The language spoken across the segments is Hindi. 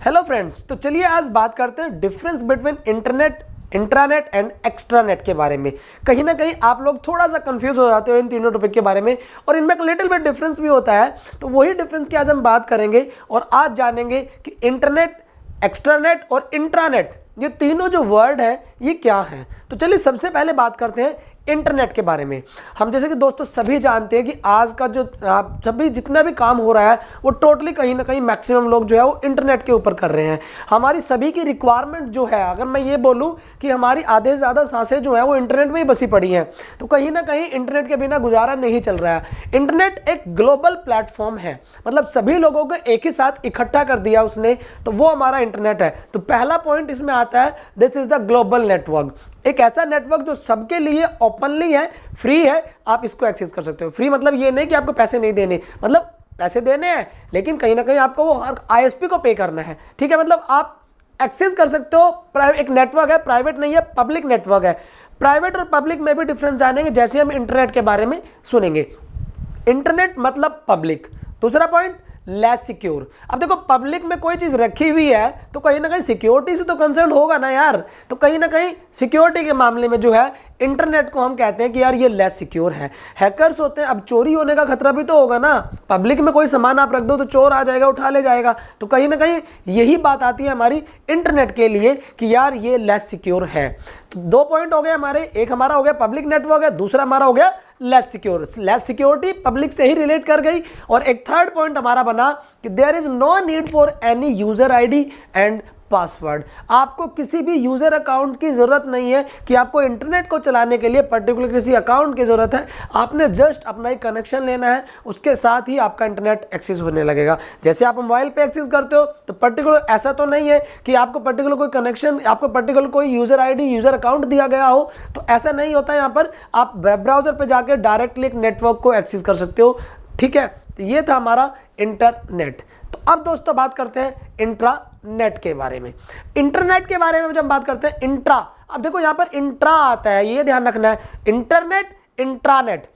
हेलो फ्रेंड्स, तो चलिए आज बात करते हैं difference between internet, intranet and extranet के बारे में। कहीं ना कहीं आप लोग थोड़ा सा कंफ्यूज हो जाते हो इन तीनों टॉपिक के बारे में, और इनमें एक लिटिल बिट डिफरेंस भी होता है। तो वही डिफरेंस की आज हम बात करेंगे और आज जानेंगे कि इंटरनेट, एक्स्ट्रानेट और इंट्रानेट ये तीनों जो वर्ड है ये क्या हैं। तो चलिए सबसे पहले बात करते हैं इंटरनेट के बारे में। हम जैसे कि दोस्तों सभी जानते हैं कि आज का जो सभी जितना भी काम हो रहा है वो टोटली कहीं ना कहीं मैक्सिमम लोग जो है वो इंटरनेट के ऊपर कर रहे हैं। हमारी सभी की रिक्वायरमेंट जो है, अगर मैं ये बोलूं कि हमारी आधे से ज़्यादा सांसें जो है वो इंटरनेट में ही बसी पड़ी हैं, तो कहीं ना कहीं इंटरनेट के बिना गुजारा नहीं चल रहा है। इंटरनेट एक ग्लोबल प्लेटफॉर्म है, मतलब सभी लोगों को एक ही साथ इकट्ठा कर दिया उसने, तो वो हमारा इंटरनेट है। तो पहला पॉइंट इसमें आता है, this is the global network. एक ऐसा नेटवर्क जो सबके लिए ओपनली है, फ्री है, आप इसको एक्सेस कर सकते हो। फ्री मतलब ये नहीं कि आपको पैसे नहीं देने, मतलब पैसे देने हैं लेकिन कहीं ना कहीं आपको वो आईएसपी को पे करना है, ठीक है। मतलब आप एक्सेस कर सकते हो। एक नेटवर्क है, प्राइवेट नहीं है, पब्लिक नेटवर्क है। प्राइवेट और पब्लिक में भी डिफरेंस जानेंगे जैसे हम इंटरनेट के बारे में सुनेंगे। इंटरनेट मतलब पब्लिक। दूसरा पॉइंट, लेस सिक्योर। अब देखो पब्लिक में कोई चीज़ रखी हुई है तो कहीं ना कहीं सिक्योरिटी से तो कंसर्न होगा ना यार, तो कहीं ना कहीं सिक्योरिटी के मामले में जो है इंटरनेट को हम कहते हैं कि यार ये लेस सिक्योर है। हैकर्स होते हैं, अब चोरी होने का खतरा भी तो होगा ना। पब्लिक में कोई सामान आप रख दो तो चोर आ जाएगा, उठा ले जाएगा। तो कहीं ना कहीं यही बात आती है हमारी इंटरनेट के लिए कि यार ये लेस सिक्योर है। तो दो पॉइंट हो गए हमारे, एक हमारा हो गया पब्लिक नेटवर्क है, दूसरा हमारा हो गया less secure. Less security public से ही रिलेट कर गई। और एक थर्ड पॉइंट हमारा बना कि there is no need for any user ID and password. आपको किसी भी यूजर अकाउंट की जरूरत नहीं है कि आपको इंटरनेट को चलाने के लिए पर्टिकुलर किसी अकाउंट की जरूरत है। आपने जस्ट अपना एक कनेक्शन लेना है, उसके साथ ही आपका इंटरनेट एक्सेस होने लगेगा। जैसे आप मोबाइल पे एक्सेस करते हो तो पर्टिकुलर ऐसा तो नहीं है कि आपको पर्टिकुलर कोई कनेक्शन, आपको पर्टिकुलर कोई यूजर आईडी, यूजर अकाउंट दिया गया हो, तो ऐसा नहीं होता। यहाँ पर आप वेब ब्राउजर पर जाकर डायरेक्टली एक नेटवर्क को एक्सेस कर सकते हो, ठीक है। तो ये था हमारा इंटरनेट। तो अब दोस्तों बात करते हैं इंट्रानेट के बारे में। इंटरनेट के बारे में जब बात करते हैं इंट्रा, अब देखो यहां पर इंट्रा आता है, ये ध्यान रखना है। Internet, intranet.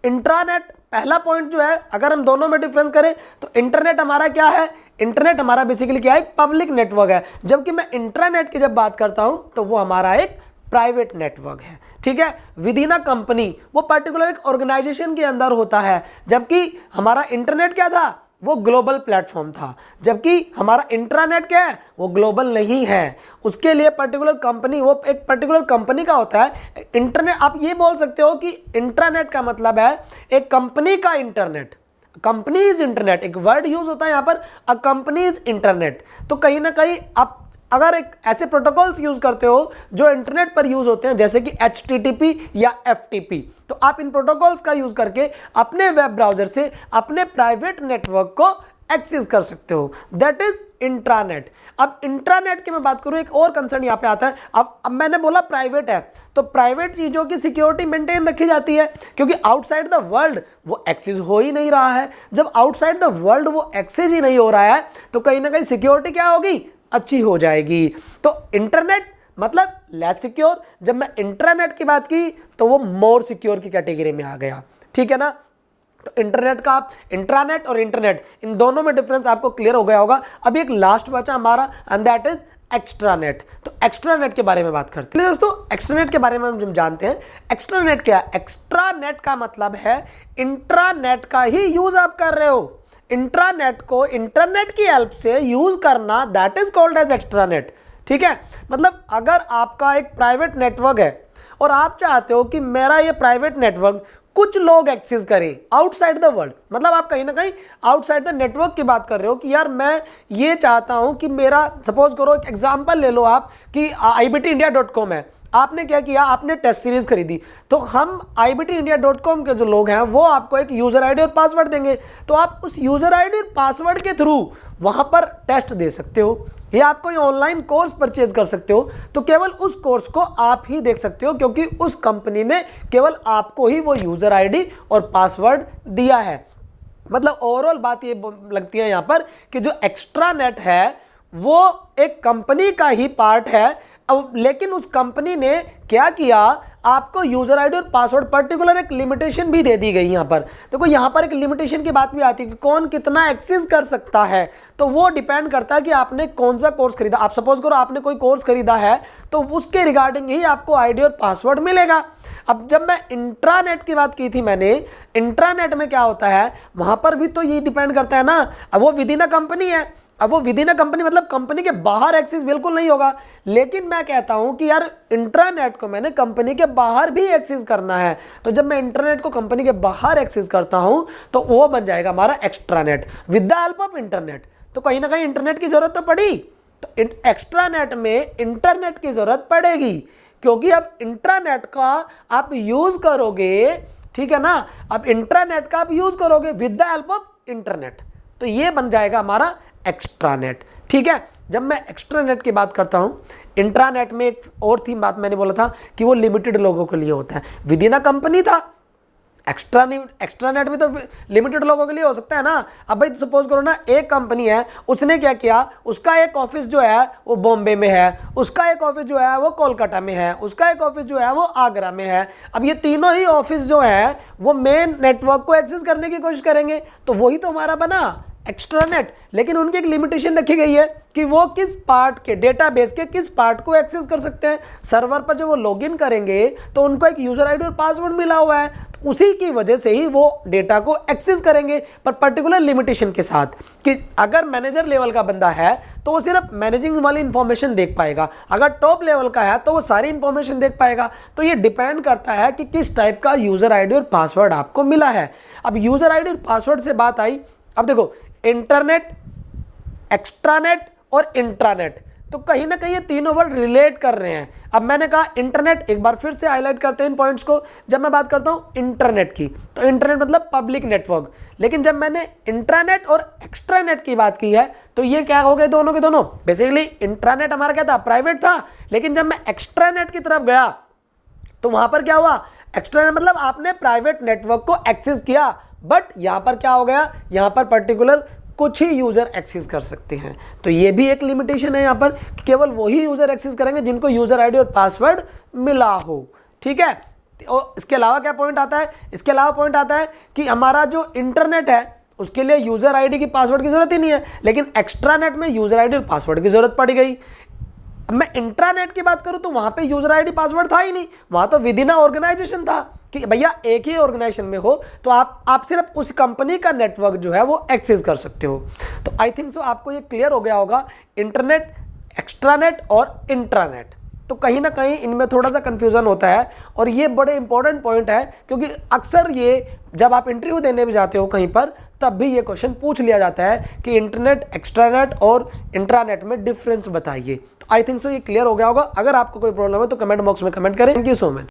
इंट्रानेट पहला पॉइंट जो है, अगर हम दोनों में डिफरेंस करें तो इंटरनेट हमारा क्या है, इंटरनेट हमारा बेसिकली क्या है, एक पब्लिक नेटवर्क है। जबकि मैं इंट्रानेट की जब बात करता हूं तो वो हमारा एक प्राइवेट नेटवर्क है, ठीक है। विद इन अ कंपनी, वो पर्टिकुलर एक ऑर्गेनाइजेशन के अंदर होता है। जबकि हमारा इंटरनेट क्या था, वो ग्लोबल प्लेटफॉर्म था। जबकि हमारा इंट्रानेट क्या है, वो ग्लोबल नहीं है। उसके लिए पर्टिकुलर कंपनी, वो एक पर्टिकुलर कंपनी का होता है। इंटरनेट आप ये बोल सकते हो कि इंट्रानेट का मतलब है एक कंपनी का इंटरनेट। कंपनी इज इंटरनेट, एक वर्ड यूज होता है यहाँ पर, अ कंपनी इज इंटरनेट। तो कहीं ना कहीं आप अगर एक ऐसे प्रोटोकॉल्स यूज करते हो जो इंटरनेट पर यूज होते हैं, जैसे कि HTTP या FTP, तो आप इन प्रोटोकॉल्स का यूज करके अपने वेब ब्राउजर से अपने प्राइवेट नेटवर्क को एक्सेस कर सकते हो। That is intranet. अब इंट्रानेट की मैं बात करूं, एक और कंसर्न यहां पे आता है। अब मैंने बोला प्राइवेट है, तो प्राइवेट चीजों की सिक्योरिटी मेंटेन रखी जाती है, क्योंकि आउटसाइड द वर्ल्ड वो एक्सेस हो ही नहीं रहा है। जब आउटसाइड द वर्ल्ड वो एक्सेस ही नहीं हो रहा है तो कहीं ना कहीं सिक्योरिटी क्या होगी, अच्छी हो जाएगी। तो इंटरनेट मतलब लेस सिक्योर। जब मैं इंट्रानेट की बात की तो वो मोर सिक्योर की कैटेगरी में आ गया, ठीक है ना। तो इंटरनेट का, आप इंट्रानेट और इंटरनेट इन दोनों में डिफरेंस आपको क्लियर हो गया होगा। अभी एक लास्ट बचा हमारा, एंड दैट इज एक्स्ट्रानेट। तो एक्स्ट्रानेट के बारे में बात करते हैं दोस्तों। एक्स्ट्रानेट के बारे में हम जानते हैं। एक्स्ट्रानेट क्या है? एक्स्ट्रानेट का मतलब है इंट्रानेट का ही यूज आप कर रहे हो। इंट्रानेट को इंटरनेट की हेल्प से यूज करना, that is called as extranet, ठीक है। मतलब अगर आपका एक प्राइवेट नेटवर्क है और आप चाहते हो कि मेरा ये प्राइवेट नेटवर्क कुछ लोग एक्सेस करें आउटसाइड द वर्ल्ड, मतलब आप कहीं ना कहीं आउटसाइड द नेटवर्क की बात कर रहे हो कि यार मैं ये चाहता हूं कि मेरा, सपोज करो एक एग्जांपल ले लो आप कि IBTindia.com है। आपने क्या किया, आपने टेस्ट सीरीज खरीदी, तो हम IBTindia.com के जो लोग हैं वो आपको एक यूजर आईडी और पासवर्ड देंगे। तो आप उस यूजर आईडी और पासवर्ड के थ्रू वहां पर टेस्ट दे सकते हो, या आप कोई ऑनलाइन कोर्स परचेज कर सकते हो। तो केवल उस कोर्स को आप ही देख सकते हो, क्योंकि उस कंपनी ने केवल आपको ही वो यूजर आईडी और पासवर्ड दिया है। मतलब ओवरऑल बात ये लगती है यहाँ पर कि जो एक्स्ट्रानेट है वो एक कंपनी का ही पार्ट है। अब लेकिन उस कंपनी ने क्या किया, आपको यूजर आईडी और पासवर्ड पर्टिकुलर एक लिमिटेशन भी दे दी गई। यहाँ पर देखो, यहाँ पर एक लिमिटेशन की बात भी आती है कि कौन कितना एक्सेस कर सकता है। तो वो डिपेंड करता है कि आपने कौन सा कोर्स खरीदा। आप सपोज करो आपने कोई कोर्स खरीदा है तो उसके रिगार्डिंग ही आपको आईडी और पासवर्ड मिलेगा। अब जब मैं इंट्रानेट की बात की थी मैंने, इंट्रानेट में क्या होता है, वहां पर भी तो ये डिपेंड करता है ना। अब वो विद इन अ कंपनी है, अब वो विद इन अ कंपनी मतलब कंपनी के बाहर एक्सेस बिल्कुल नहीं होगा। लेकिन मैं कहता हूं कि यार इंट्रानेट को मैंने कंपनी के बाहर भी एक्सेस करना है, तो जब मैं इंटरनेट को कंपनी के बाहर एक्सेस करता हूं तो वो बन जाएगा हमारा extranet with the help of internet. तो कहीं ना कहीं इंटरनेट की जरूरत तो पड़ी, तो एक्स्ट्रानेट में इंटरनेट की जरूरत पड़ेगी, क्योंकि अब इंट्रानेट का आप यूज करोगे, ठीक है ना। अब इंट्रानेट का आप यूज करोगे with the help of internet, तो ये बन जाएगा हमारा एक्स्ट्रानेट, ठीक है। जब मैं एक्स्ट्रानेट की बात करता हूं, इंट्रानेट में एक और थी बात मैंने बोला था कि वो लिमिटेड लोगों के लिए होता है, विद इन अ कंपनी था। एक्स्ट्रानेट भी तो लिमिटेड लोगों के लिए हो सकता है ना। अब भाई सपोज करो ना, एक कंपनी है, उसने क्या किया, उसका एक ऑफिस जो है वो बॉम्बे में है, उसका एक ऑफिस जो है वो कोलकाता में है, उसका एक ऑफिस जो है वो आगरा में है। अब ये तीनों ही ऑफिस जो है वो मेन नेटवर्क को एक्सेस करने की कोशिश करेंगे, तो वही तो हमारा बना एक्स्ट्रानेट। लेकिन उनकी एक लिमिटेशन रखी गई है कि वो किस पार्ट के डेटाबेस के किस पार्ट को एक्सेस कर सकते हैं। सर्वर पर जब वो लॉगिन करेंगे तो उनको एक यूजर आईडी और पासवर्ड मिला हुआ है, तो उसी की वजह से ही वो डेटा को एक्सेस करेंगे, पर पर्टिकुलर लिमिटेशन के साथ कि अगर मैनेजर लेवल का बंदा है तो वो सिर्फ मैनेजिंग वाली इंफॉर्मेशन देख पाएगा, अगर टॉप लेवल का है तो वो सारी इंफॉर्मेशन देख पाएगा। तो ये डिपेंड करता है कि किस टाइप का यूजर आईडी और पासवर्ड आपको मिला है। अब यूजर आईडी और पासवर्ड से बात आई, अब देखो इंटरनेट, एक्स्ट्रानेट और इंट्रानेट, तो कहीं ना कहीं ये तीनों वर्ड रिलेट कर रहे हैं। अब मैंने कहा इंटरनेट, एक बार फिर से हाईलाइट करते हैं इन पॉइंट्स को। जब मैं बात करता हूं इंटरनेट की, तो इंटरनेट मतलब पब्लिक नेटवर्क। लेकिन जब मैंने इंट्रानेट और एक्स्ट्रानेट की बात की है तो ये क्या हो गए दोनों के दोनों। बेसिकली इंट्रानेट हमारा क्या था, प्राइवेट था, लेकिन जब मैं एक्स्ट्रानेट की तरफ गया तो वहां पर क्या हुआ, एक्स्ट्रानेट मतलब आपने प्राइवेट नेटवर्क को एक्सेस किया, बट यहां पर क्या हो गया, यहां पर पर्टिकुलर कुछ ही यूजर एक्सेस कर सकते हैं। तो ये भी एक लिमिटेशन है यहां पर कि केवल वही यूजर एक्सेस करेंगे जिनको यूजर आईडी और पासवर्ड मिला हो, ठीक है। और इसके अलावा क्या पॉइंट आता है, इसके अलावा पॉइंट आता है कि हमारा जो इंटरनेट है उसके लिए यूजर आईडी की पासवर्ड की जरूरत ही नहीं है, लेकिन एक्स्ट्रानेट में यूजर आईडी और पासवर्ड की जरूरत पड़ गई। अब मैं इंट्रानेट की बात करूं तो वहां पे यूजर आईडी पासवर्ड था ही नहीं, वहां तो विद इन अ ऑर्गेनाइजेशन था कि भैया एक ही ऑर्गेनाइजेशन में हो तो आप सिर्फ उस कंपनी का नेटवर्क जो है वो एक्सेस कर सकते हो। तो आई थिंक सो आपको ये क्लियर हो गया होगा, इंटरनेट, एक्स्ट्रानेट और इंट्रानेट। तो कहीं ना कहीं इनमें थोड़ा सा कंफ्यूजन होता है और ये बड़े इंपॉर्टेंट पॉइंट है, क्योंकि अक्सर ये जब आप इंटरव्यू देने भी जाते हो कहीं पर तब भी ये क्वेश्चन पूछ लिया जाता है कि इंटरनेट, एक्स्ट्रानेट और इंट्रानेट में डिफरेंस बताइए। तो आई थिंक सो ये क्लियर हो गया होगा। अगर आपको कोई प्रॉब्लम है तो कमेंट बॉक्स में कमेंट करें। Thank you so much.